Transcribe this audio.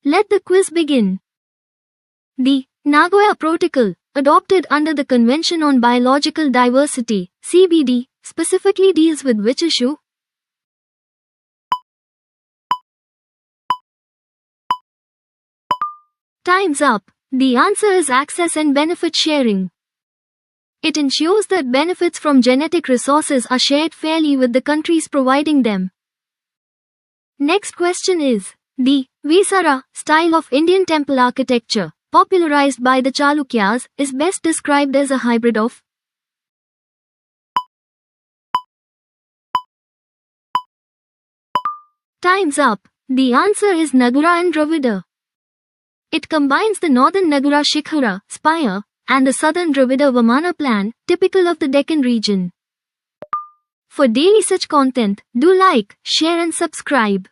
Let the quiz begin. The Nagoya Protocol, adopted under the Convention on Biological Diversity, CBD, specifically deals with which issue? Time's up. The answer is access and benefit sharing. It ensures that benefits from genetic resources are shared fairly with the countries providing them. Next question is, the Vesara Style of Indian temple architecture, popularized by the Chalukyas, is best described as a hybrid of. Time's up. The answer is Nagara and Dravida. It combines the northern Nagara Shikhara, spire, and the southern Dravida Vamana plan, typical of the Deccan region. For daily such content, do like, share and subscribe.